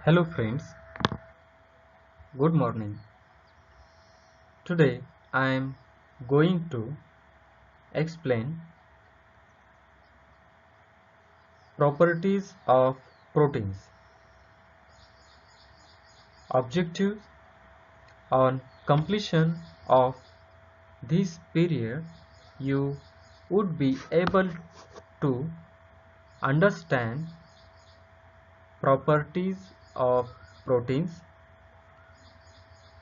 Hello friends, good morning. Today I am going to explain properties of proteins. Objectives: on completion of this period, you would be able to understand properties of proteins,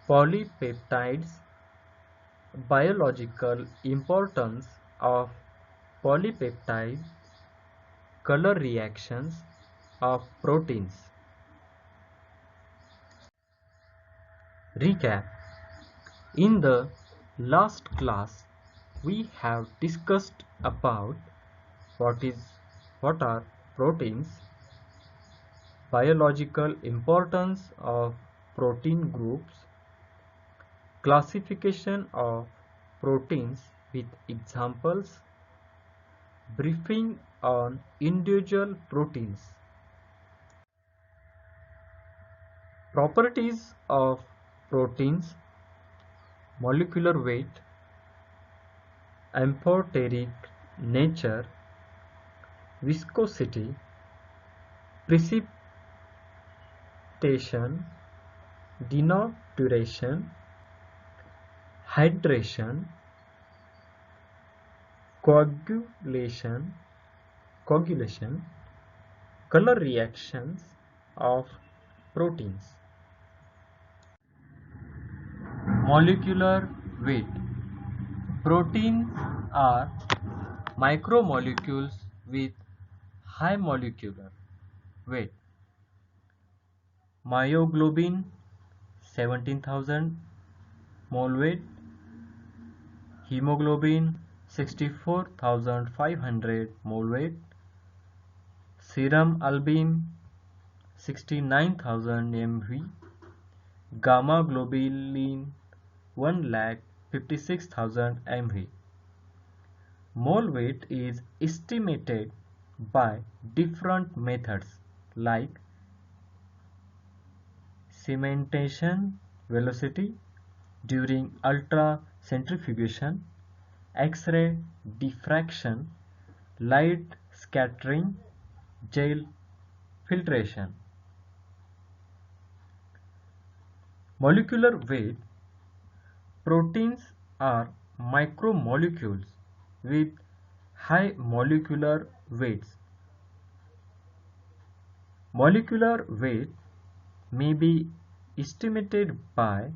polypeptides, biological importance of polypeptides, color reactions of proteins. Recap: in the last class, we have discussed about what are proteins, biological importance of protein groups, classification of proteins with examples, briefing on individual proteins. Properties of proteins: molecular weight, amphoteric nature, viscosity, precipitation, denaturation, hydration, coagulation, color reactions of proteins. Molecular weight. Proteins are micromolecules with high molecular weight. Myoglobin 17,000 mole weight, hemoglobin 64,500 mole weight, serum albumin 69,000 mV, gamma globulin 1,56,000 mV. Mole weight is estimated by different methods like cementation velocity during ultracentrifugation, X-ray diffraction, light scattering, gel filtration. Molecular weight. Proteins are micromolecules with high molecular weights. Molecular weight may be estimated by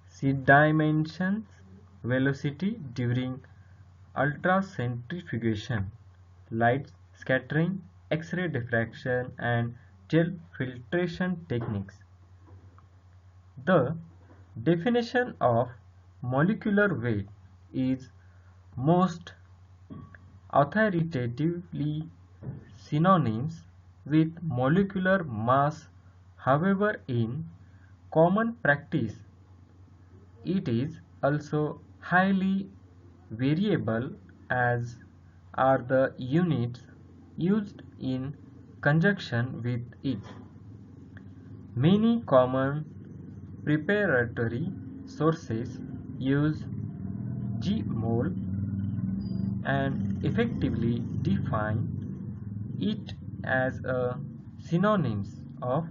C-dimensions velocity during ultracentrifugation, light scattering, X-ray diffraction, and gel filtration techniques. The definition of molecular weight is most authoritatively synonymous with molecular mass. However, in common practice, it is also highly variable, as are the units used in conjunction with it. Many common preparatory sources use g-mol and effectively define it as a synonym of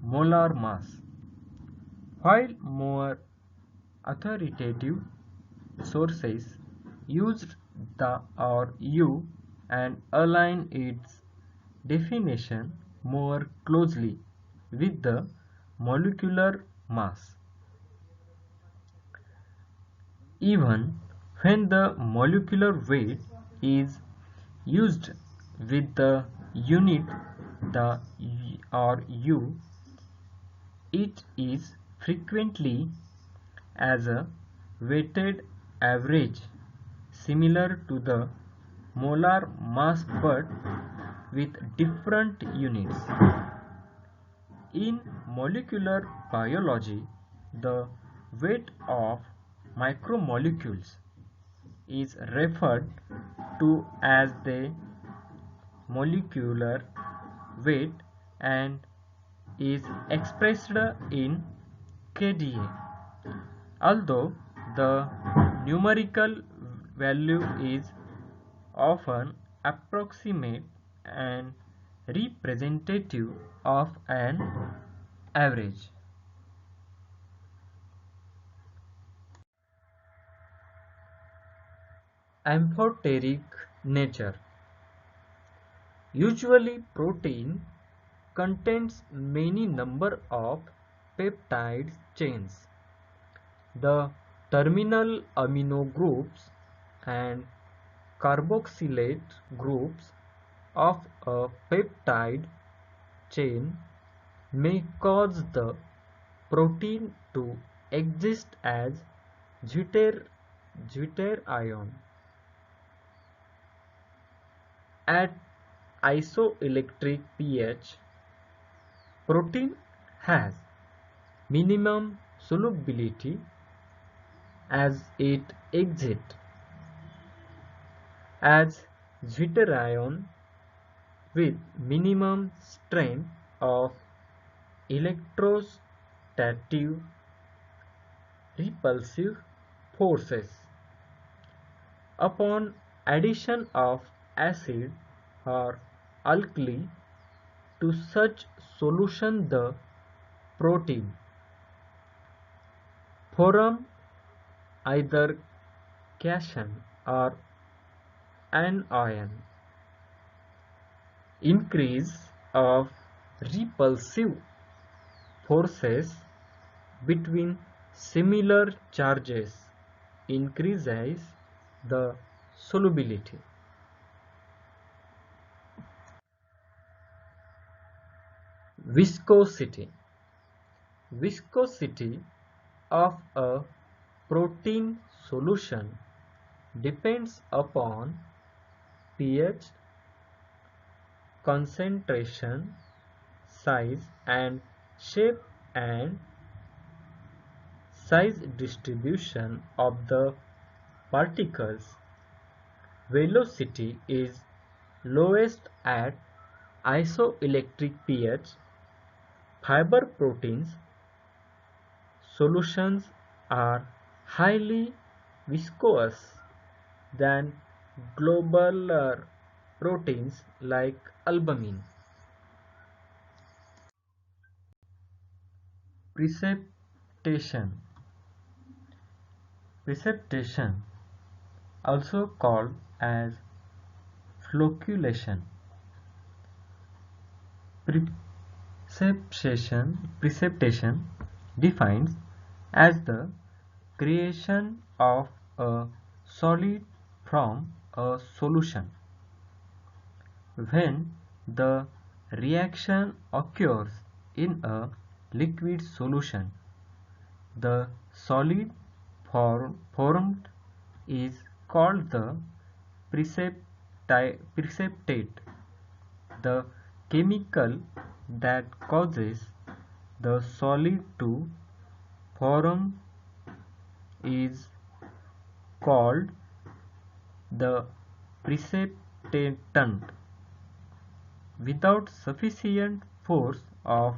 molar mass, while more authoritative sources used the or U and align its definition more closely with the molecular mass. Even when the molecular weight is used with the unit the or U, it is frequently as a weighted average similar to the molar mass but with different units. In molecular biology, the weight of micromolecules is referred to as the molecular weight and is expressed in kDa. Although the numerical value is often approximate and representative of an average. Amphoteric nature. Usually protein contains many number of peptide chains. The terminal amino groups and carboxylate groups of a peptide chain may cause the protein to exist as deuterion. At isoelectric pH, protein has minimum solubility as it exits as deuterion with minimum strength of electrostatic repulsive forces. Upon addition of acid or alkali to such solution, the protein form either cation or anion. Increase of repulsive forces between similar charges increases the solubility. Viscosity. Viscosity of a protein solution depends upon pH, concentration, size and shape and size distribution of the particles. Velocity is lowest at isoelectric pH. Fiber proteins solutions are highly viscous than globular proteins like albumin. Precipitation. Precipitation, also called as flocculation. Precipitation defines as the creation of a solid from a solution. When the reaction occurs in a liquid solution, the solid formed is called the precipitate. The chemical that causes the solid to form is called the precipitant. Without sufficient force of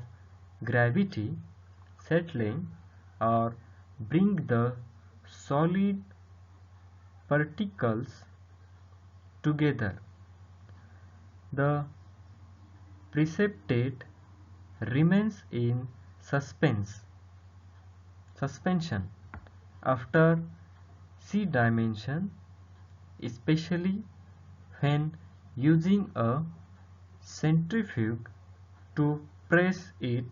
gravity settling or bring the solid particles together, the precipitate remains in suspension after C dimension, especially when using a centrifuge to press it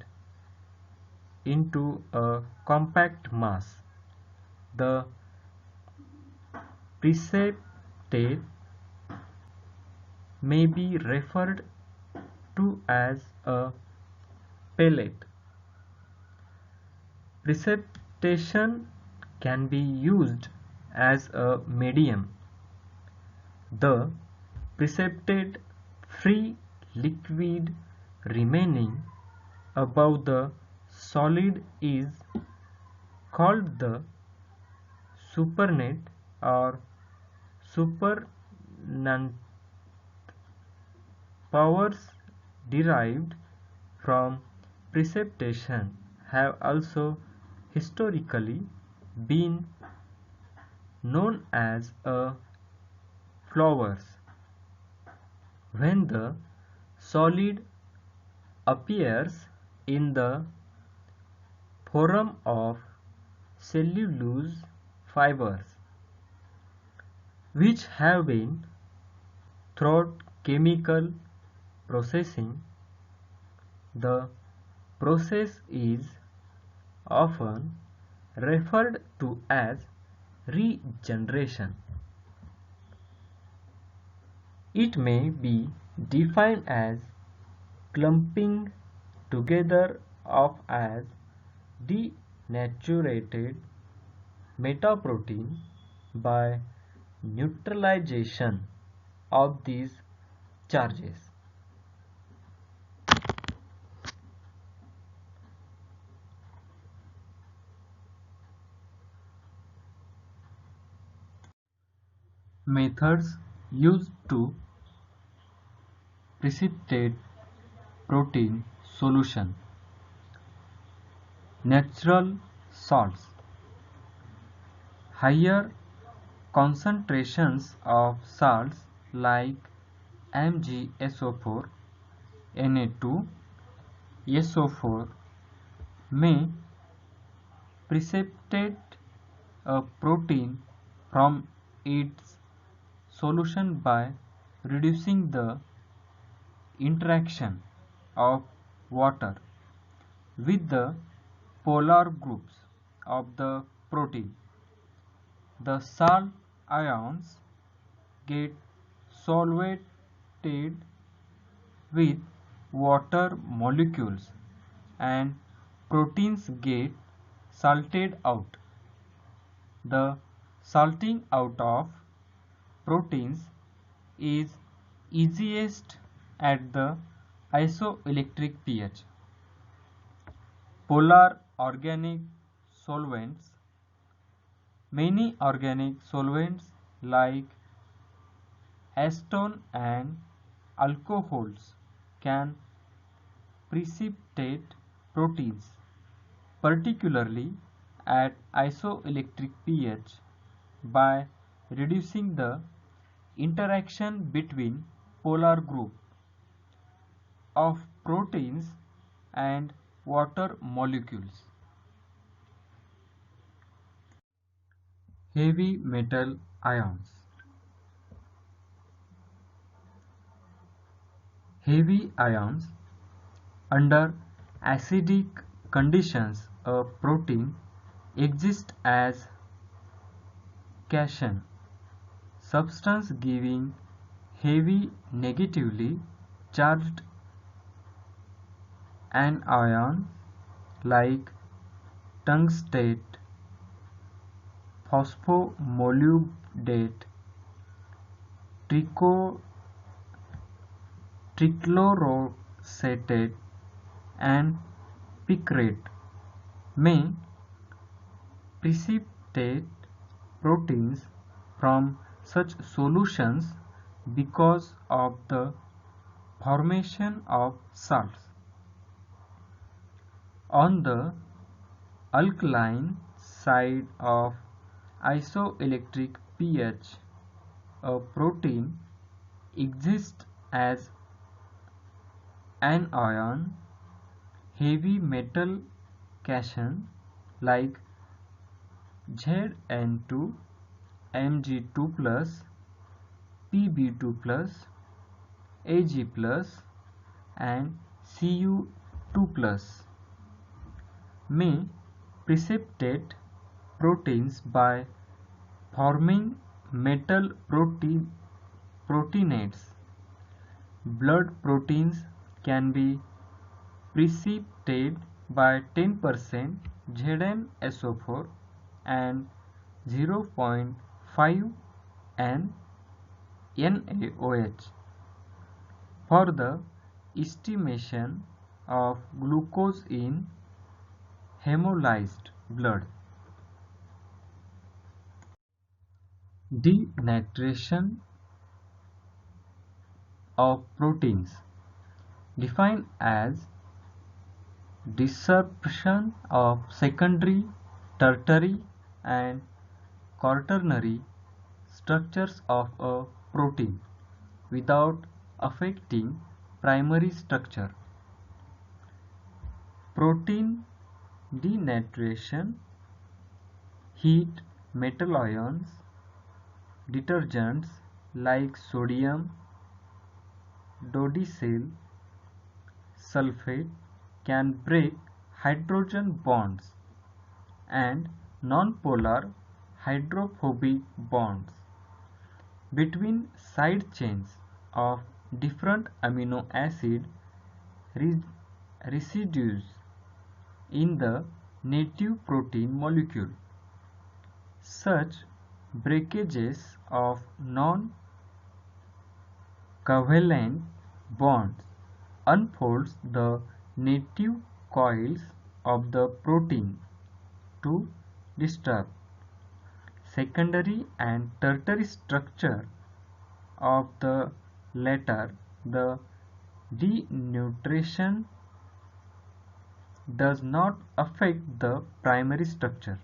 into a compact mass. The precipitate may be referred to as a pellet. Precipitation can be used as a medium. The precipitate free liquid remaining above the solid is called the supernatant or supernatant. Powers derived from precipitation have also historically been known as a flowers. When the solid appears in the form of cellulose fibers, which have been through chemical processing, the process is often referred to as regeneration. It may be defined as clumping together of as denatured metaprotein by neutralization of these charges. Methods used to precipitate protein solution. Natural salts. Higher concentrations of salts like MgSO4, Na2, SO4 may precipitate a protein from its solution by reducing the interaction of water with the polar groups of the protein. The salt ions get solvated with water molecules and proteins get salted out. The salting out of proteins is easiest at the isoelectric pH. Polar organic solvents. Many organic solvents like acetone and alcohols can precipitate proteins, particularly at isoelectric pH, by reducing the interaction between polar group of proteins and water molecules. Heavy metal ions. Heavy ions. Under acidic conditions, a protein exists as cation substance giving heavy negatively charged anion like tungstate, phosphomolybdate, trichloroacetate, and picrate may precipitate proteins from such solutions because of the formation of salts. On the alkaline side of isoelectric pH, a protein exists as anion heavy metal cation like Zn2, Mg2+, Pb2+, Ag+, and Cu2+, may precipitate proteins by forming metal proteinates. Blood proteins can be precipitated by 10% ZnSO4 and 0.5 N NaOH for the estimation of glucose in hemolyzed blood. Denaturation of proteins, defined as disruption of secondary, tertiary, and quaternary structures of a protein without affecting primary structure. Protein denaturation, heat, metal ions, detergents like sodium dodecyl sulfate can break hydrogen bonds and nonpolar hydrophobic bonds between side chains of different amino acid residues in the native protein molecule. Such breakages of non-covalent bonds unfolds the native coils of the protein to disturb secondary and tertiary structure of the latter. The denaturation does not affect the primary structure.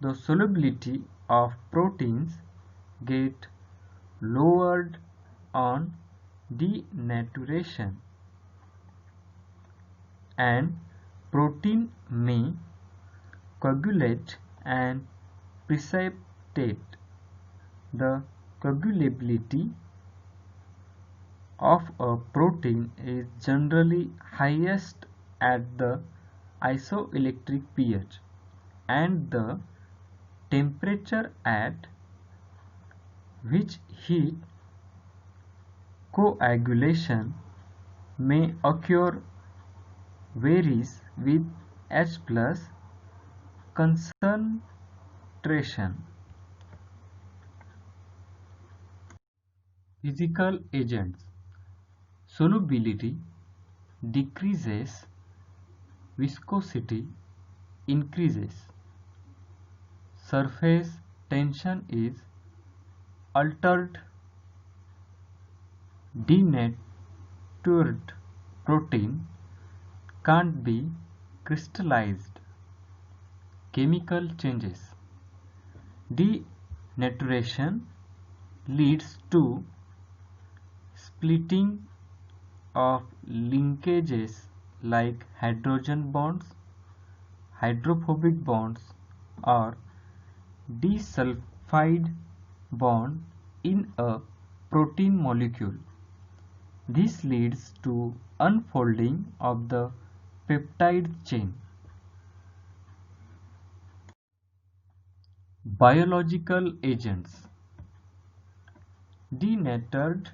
The solubility of proteins get lowered on denaturation, and protein may coagulate and precipitate. The coagulability of a protein is generally highest at the isoelectric pH, and the temperature at which heat coagulation may occur varies with H plus concentration. Physical agents. Solubility decreases, viscosity increases, surface tension is altered, denatured protein can't be crystallized, chemical changes. Denaturation leads to splitting of linkages like hydrogen bonds, hydrophobic bonds, or disulfide bond in a protein molecule. This leads to unfolding of the peptide chain. Biological agents. Denatured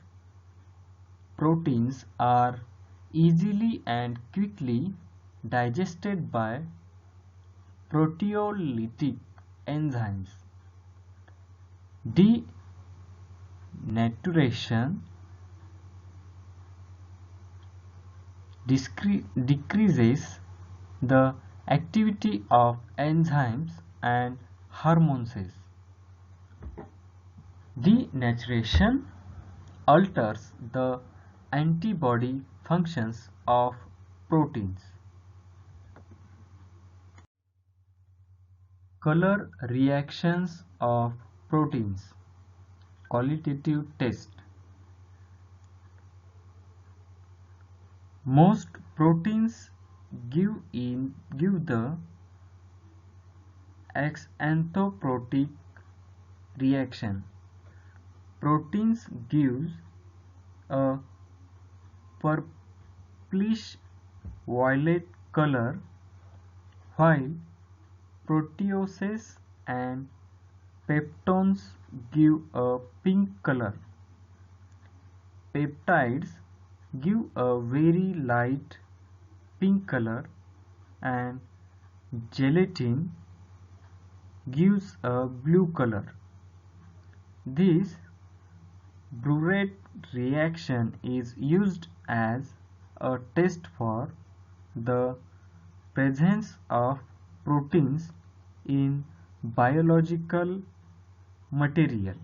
proteins are easily and quickly digested by proteolytic enzymes. Denaturation decreases the activity of enzymes and hormones. Denaturation alters the antibody functions of proteins. Color reactions of proteins. Qualitative test. Most proteins give the xanthoprotic reaction. Proteins gives a purplish violet color, while proteoses and peptones give a pink color. Peptides give a very light pink color, and gelatin gives a blue color. This Brewer's reaction is used as a test for the presence of proteins in biological material.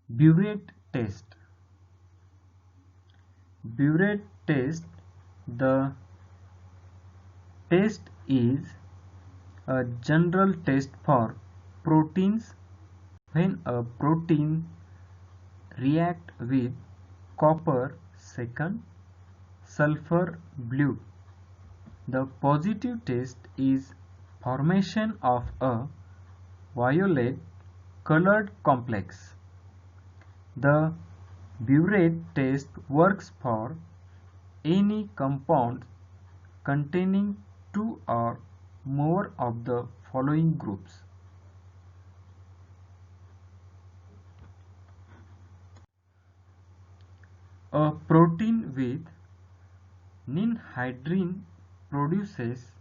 Burette test. Burette test. The test is a general test for proteins. When a protein react with copper second sulfur blue, the positive test is formation of a violet colored complex. The Burette test works for any compound containing two or more of the following groups. A protein with ninhydrin produces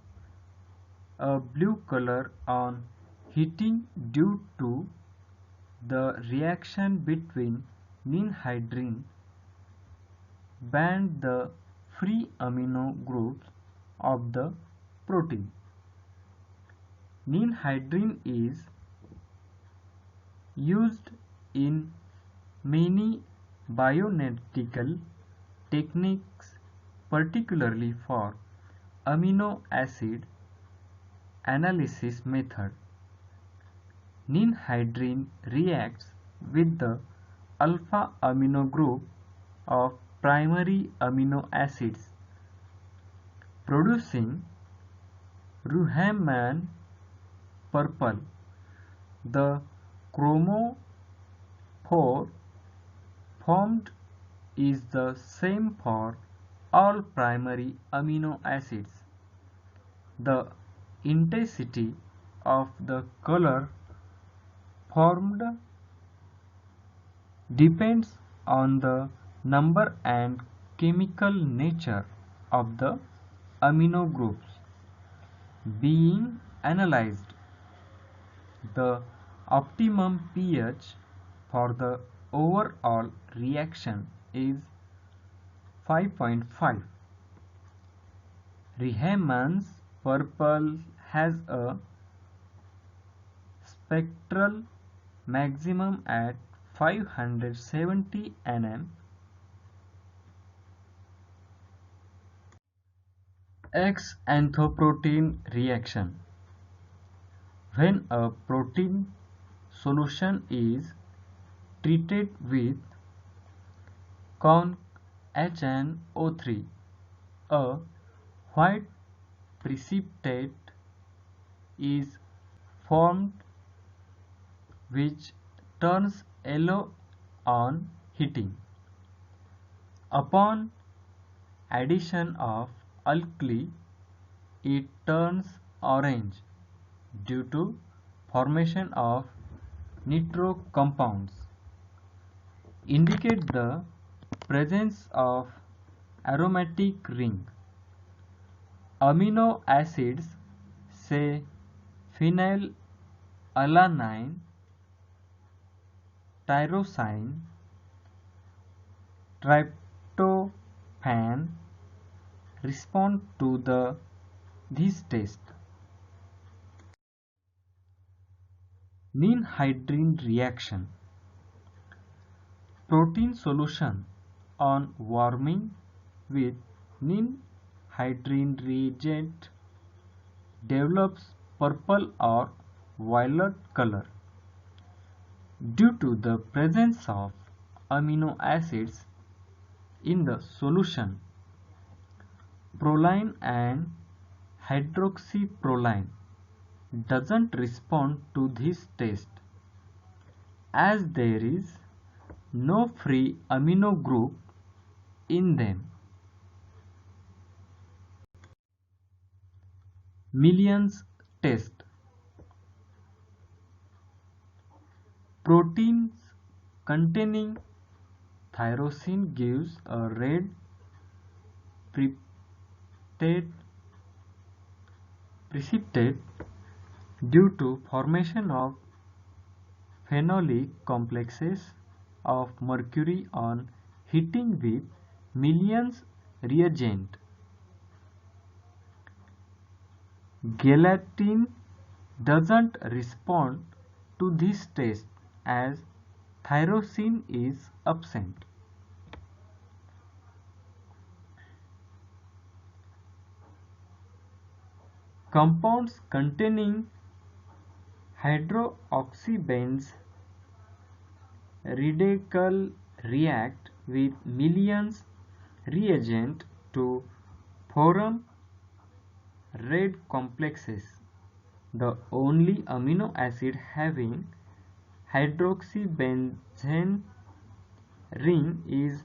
a blue color on heating due to the reaction between ninhydrin and the free amino groups of the protein. Ninhydrin is used in many bioanalytical techniques, particularly for amino acid analysis method. Ninhydrin reacts with the alpha amino group of primary amino acids, producing Ruhmann purple. The chromophore formed is the same for all primary amino acids. The intensity of the color formed depends on the number and chemical nature of the amino groups being analyzed. The optimum pH for the overall reaction is 5.5. Rieman's purple has a spectral maximum at 570 nm. X-anthoprotein reaction. When a protein solution is treated with ConHNO3, a white precipitate is formed which turns yellow on heating. Upon addition of alkali, it turns orange due to formation of nitro compounds. Indicate the presence of aromatic ring. Amino acids say phenylalanine, tyrosine, tryptophan respond to this test. Ninhydrin reaction. Protein solution on warming with ninhydrin reagent develops purple or violet color due to the presence of amino acids in the solution. Proline and hydroxyproline doesn't respond to this test as there is no free amino group in them. Millions test. Proteins containing tyrosine gives a red precipitate due to formation of phenolic complexes of mercury on heating with millions reagent. Gelatin doesn't respond to this test as tyrosine is absent. Compounds containing hydroxybenz radical react with millions reagent to form red complexes. The only amino acid having hydroxybenzene ring is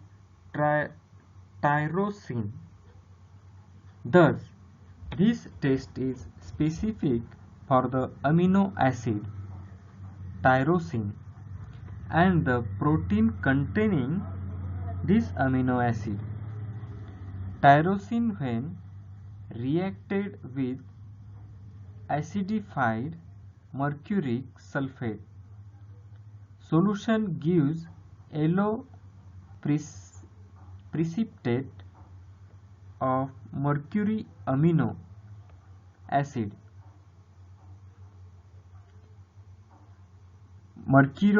tyrosine. Thus, this test is specific for the amino acid tyrosine and the protein containing this amino acid. Tyrosine, when reacted with acidified mercuric sulfate solution, gives yellow precipitate of mercury amino acid mercury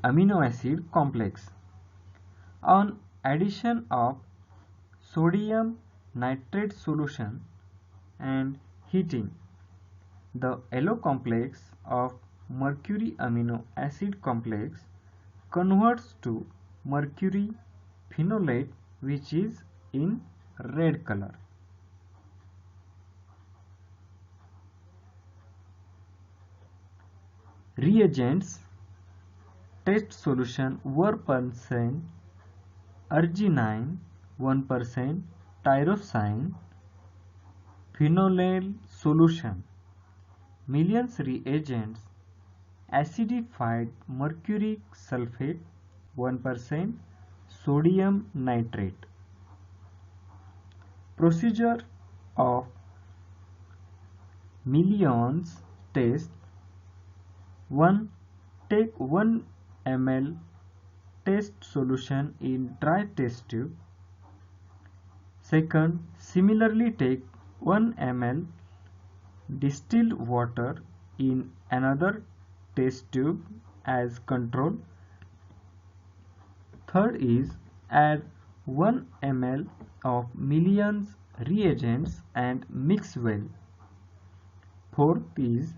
amino acid complex. On addition of sodium nitrate solution and heating, the yellow complex of mercury amino acid complex converts to mercury phenolate, which is in red color. Reagents: test solution 1% arginine, 1% tyrosine, phenolate solution, millions reagents, acidified mercuric sulfate, 1% sodium nitrate. Procedure of millions test: 1. Take 1 ml test solution in dry test tube. 2. Similarly take 1 ml distilled water in another test tube as control. 3rd is add 1 ml of millions reagents and mix well. 4th is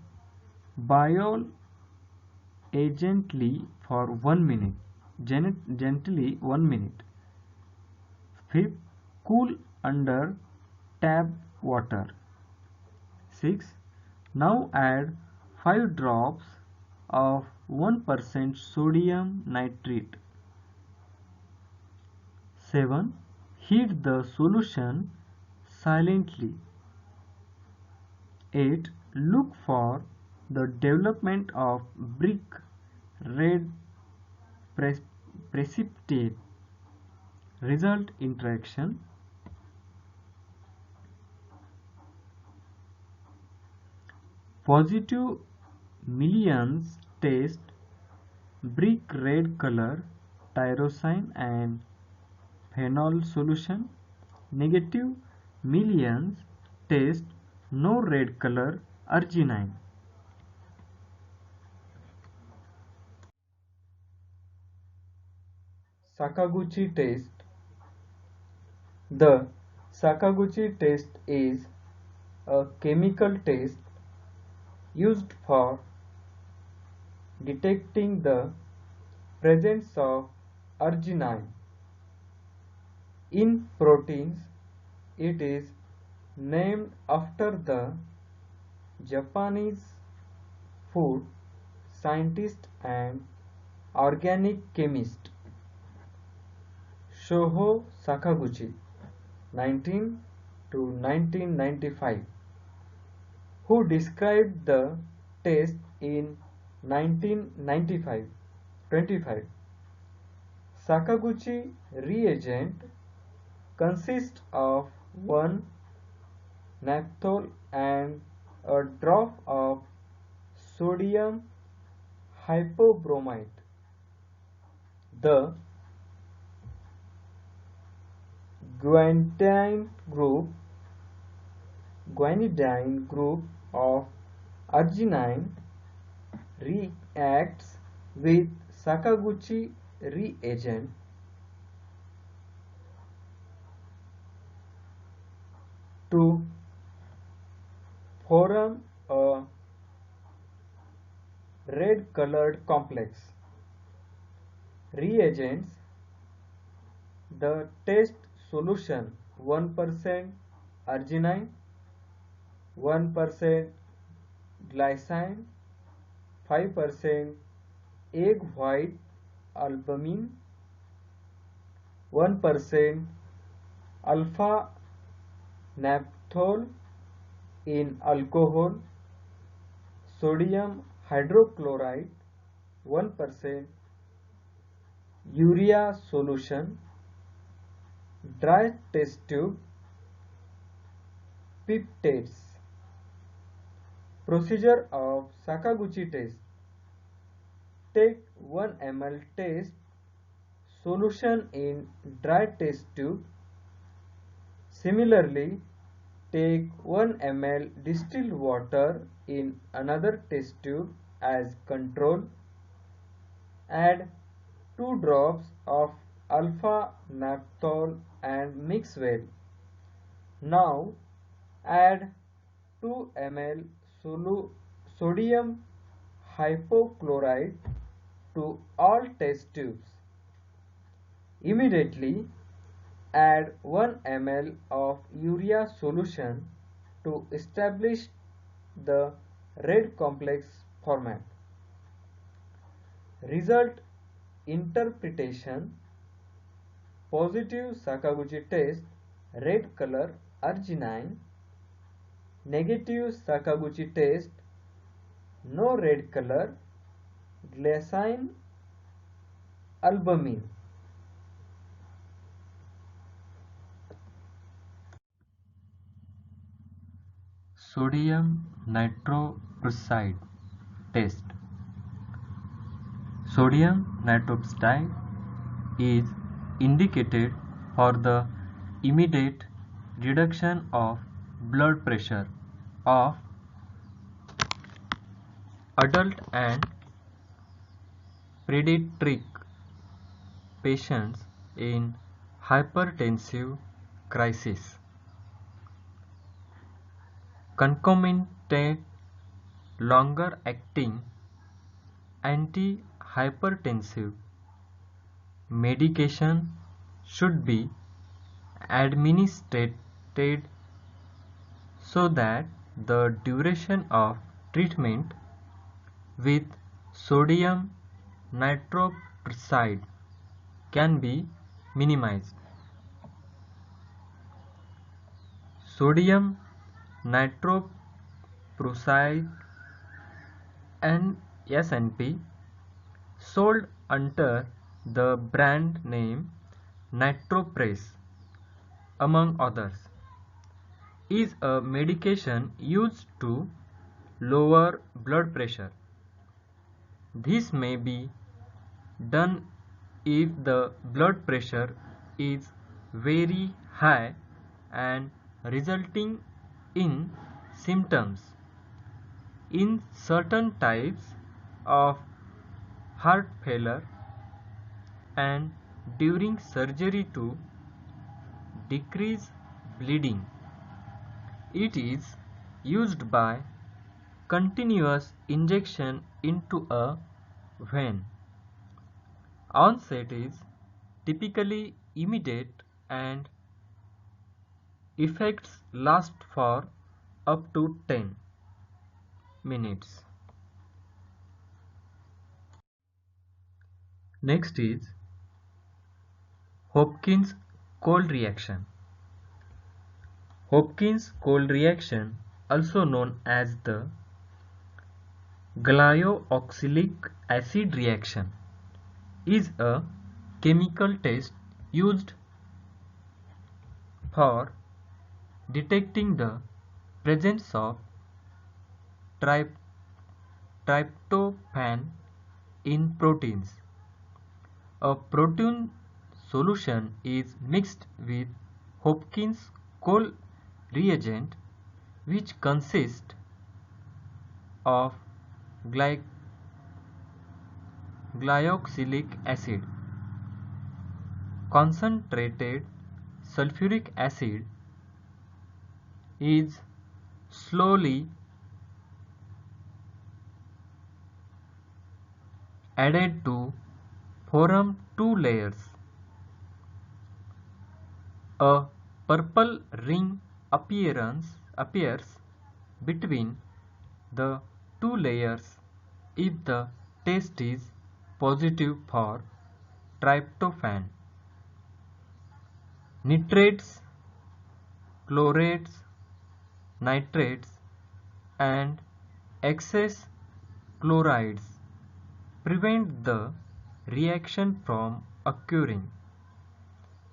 boil gently for 1 minute. Gently 1 minute. 5th, cool under tap water. 6. Now add 5 drops of 1% sodium nitrate. 7. Heat the solution silently. 8. Look for the development of brick red precipitate. Result interaction. Positive millions test brick red color tyrosine and phenol solution. Negative millions test no red color arginine. Sakaguchi test. The Sakaguchi test is a chemical test used for detecting the presence of arginine in proteins. It is named after the Japanese food scientist and organic chemist Shoho Sakaguchi, 19 to 1995, who described the test in 1995. Sakaguchi reagent consists of 1 naphthol and a drop of sodium hypobromite. The guanidine group of arginine reacts with Sakaguchi reagent to form a red colored complex. Reagents: the test solution 1% arginine, 1% glycine, 5% egg white albumin, 1% alpha naphthol in alcohol, sodium hydrochloride 1%, urea solution, dry test tube, pipettes. Procedure of Sakaguchi test: take 1 ml test solution in dry test tube. Similarly, take 1 ml distilled water in another test tube as control. Add 2 drops of alpha naphthol and mix well. Now add 2 ml sodium hypochlorite to all test tubes. Immediately add 1 ml of urea solution to establish the red complex format. Result interpretation: positive Sakaguchi test, red color arginine; negative Sakaguchi test, no red color, glycine albumin. Sodium nitroprusside test. Sodium nitroprusside is indicated for the immediate reduction of blood pressure of adult and pediatric patients in hypertensive crisis. Concomitant longer-acting antihypertensive medication should be administered so that the duration of treatment with sodium nitroprusside can be minimized. Sodium nitroprusside and SNP, sold under the brand name Nitropress, among others, is a medication used to lower blood pressure. This may be done if the blood pressure is very high and resulting in symptoms in certain types of heart failure and during surgery to decrease bleeding. It is used by continuous injection into a vein. Onset is typically immediate and effects last for up to 10 minutes. Next is Hopkins-Cole reaction. Hopkins-Cole reaction, also known as the glyoxylic acid reaction, is a chemical test used for detecting the presence of tryptophan in proteins. A protein solution is mixed with Hopkins-Cole reagent, which consists of glyoxylic acid. Concentrated sulfuric acid is slowly added to form two layers. A purple ring appears between the two layers if the test is positive for tryptophan. Nitrates, chlorates, nitrates, and excess chlorides prevent the reaction from occurring.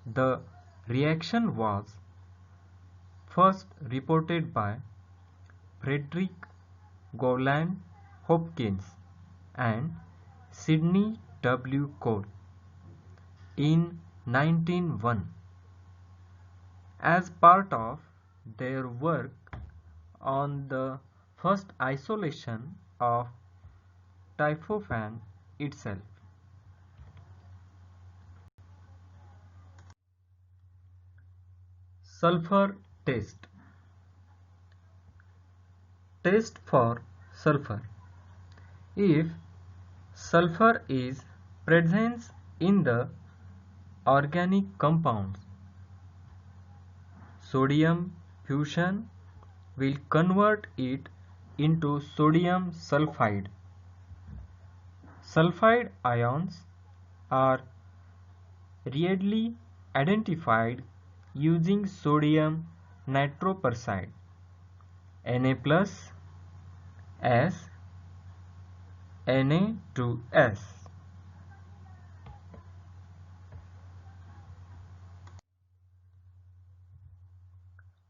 The reaction was first reported by Frederick Gowland Hopkins and Sidney W. Cole in 1901 as part of their work on the first isolation of tryptophan itself. Sulfur test. Test for sulfur. If sulfur is present in the organic compounds, sodium fusion will convert it into sodium sulfide. Sulfide ions are readily identified using sodium nitroprusside Na plus S Na2S.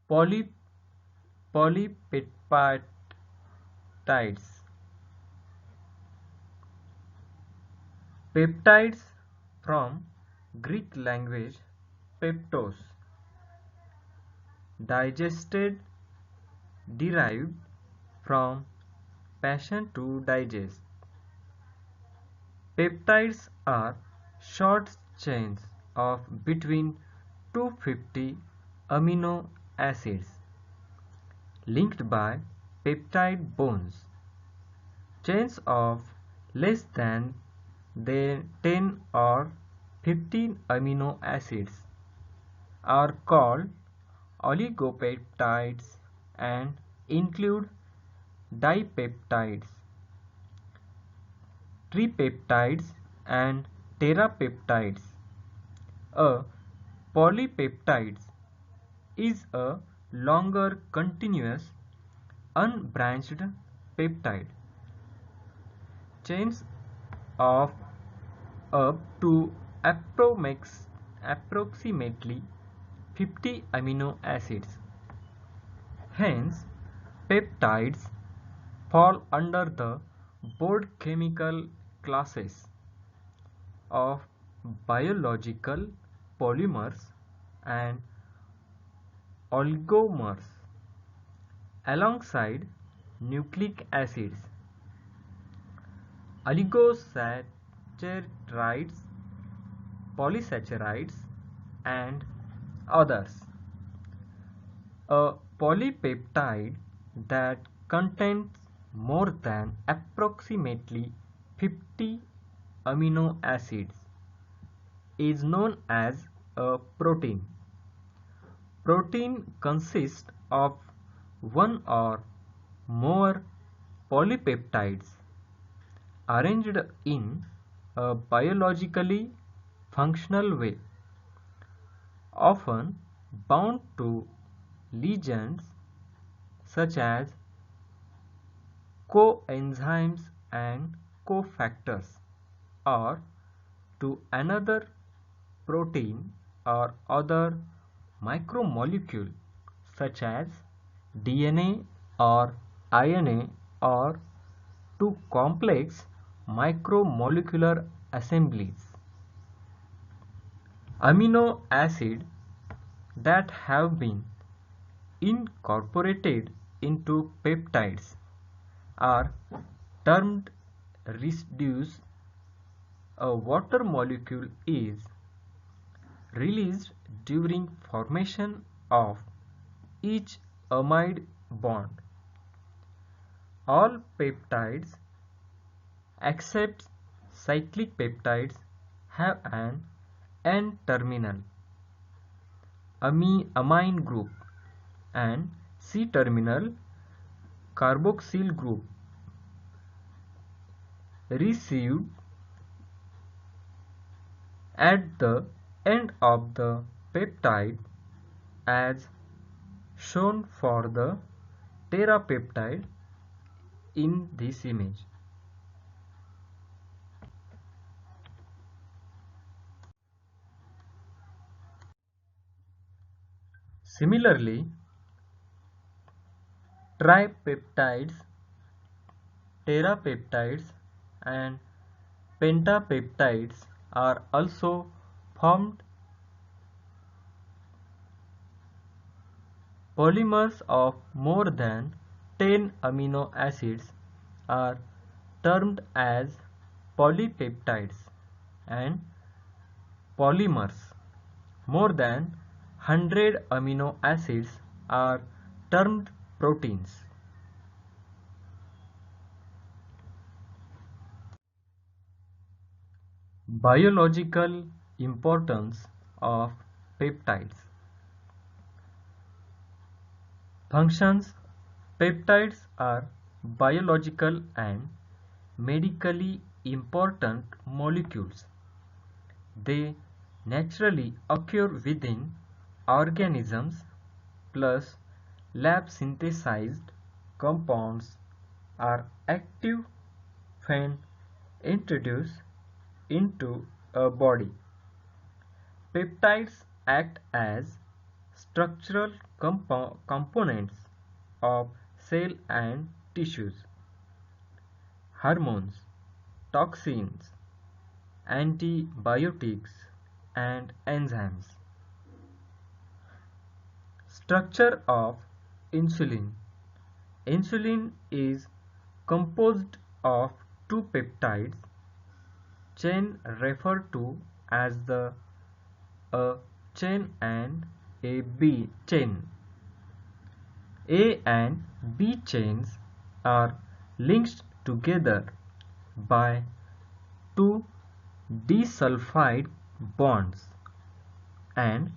Polypeptides. Peptides from Greek language peptos, digested, derived from passion to digest. Peptides are short chains of between 250 amino acids linked by peptide bonds. Chains of less than 10 or 15 amino acids are called oligopeptides and include dipeptides, tripeptides, and terapeptides. A polypeptide is a longer continuous unbranched peptide. Chains of up to approximately 50 amino acids. Hence, peptides fall under the broad chemical classes of biological polymers and oligomers alongside nucleic acids, oligosaccharides, polysaccharides, and others. A polypeptide that contains more than approximately 50 amino acids is known as a protein. Protein consists of one or more polypeptides arranged in a biologically functional way, often bound to ligands such as coenzymes and cofactors, or to another protein or other micromolecule such as DNA or RNA, or to complex micromolecular assemblies. Amino acids that have been incorporated into peptides are termed residues A water molecule is released during formation of each amide bond. All peptides except cyclic peptides have an N-terminal amine group and C-terminal carboxyl group received at the end of the peptide as shown for the terapeptide in this image. Similarly, tripeptides, terapeptides and pentapeptides are also formed. Polymers of more than 10 amino acids are termed as polypeptides, and polymers more than 100 amino acids are termed proteins. Biological importance of peptides. Functions. Peptides are biological and medically important molecules. They naturally occur within organisms, plus lab synthesized compounds are active when introduced into a body. Peptides act as structural components of cell and tissues. Hormones, toxins, antibiotics, and enzymes. Structure of insulin. Insulin is composed of two peptides chain referred to as the A chain and a B chain. A and B chains are linked together by two disulfide bonds, and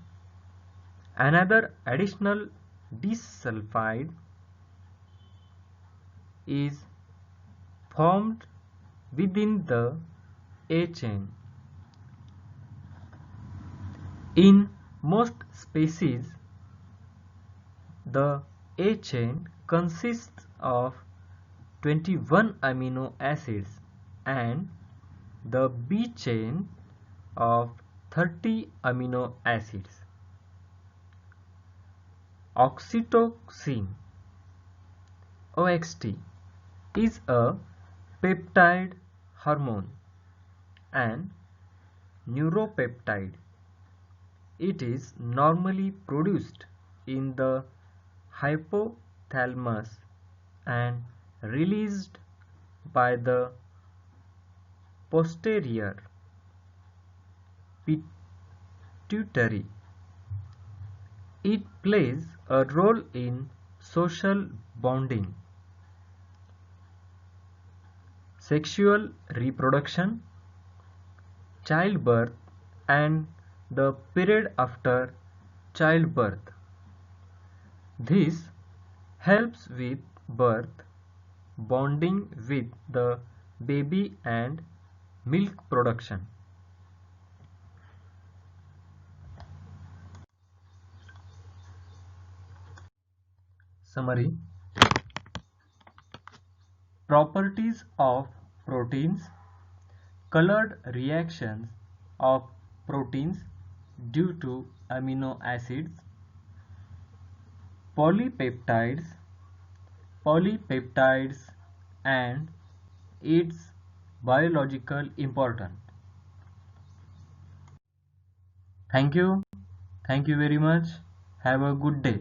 another additional disulfide is formed within the A chain. In most species, the A chain consists of 21 amino acids and the B chain of 30 amino acids. Oxytocin (OXT) is a peptide hormone and neuropeptide. It is normally produced in the hypothalamus and released by the posterior pituitary. It plays a role in social bonding, sexual reproduction, childbirth, and the period after childbirth. This helps with birth, bonding with the baby, and milk production. Summary. Properties of proteins. Colored reactions of proteins due to amino acids. Polypeptides and its biological importance. Thank you very much. Have a good day.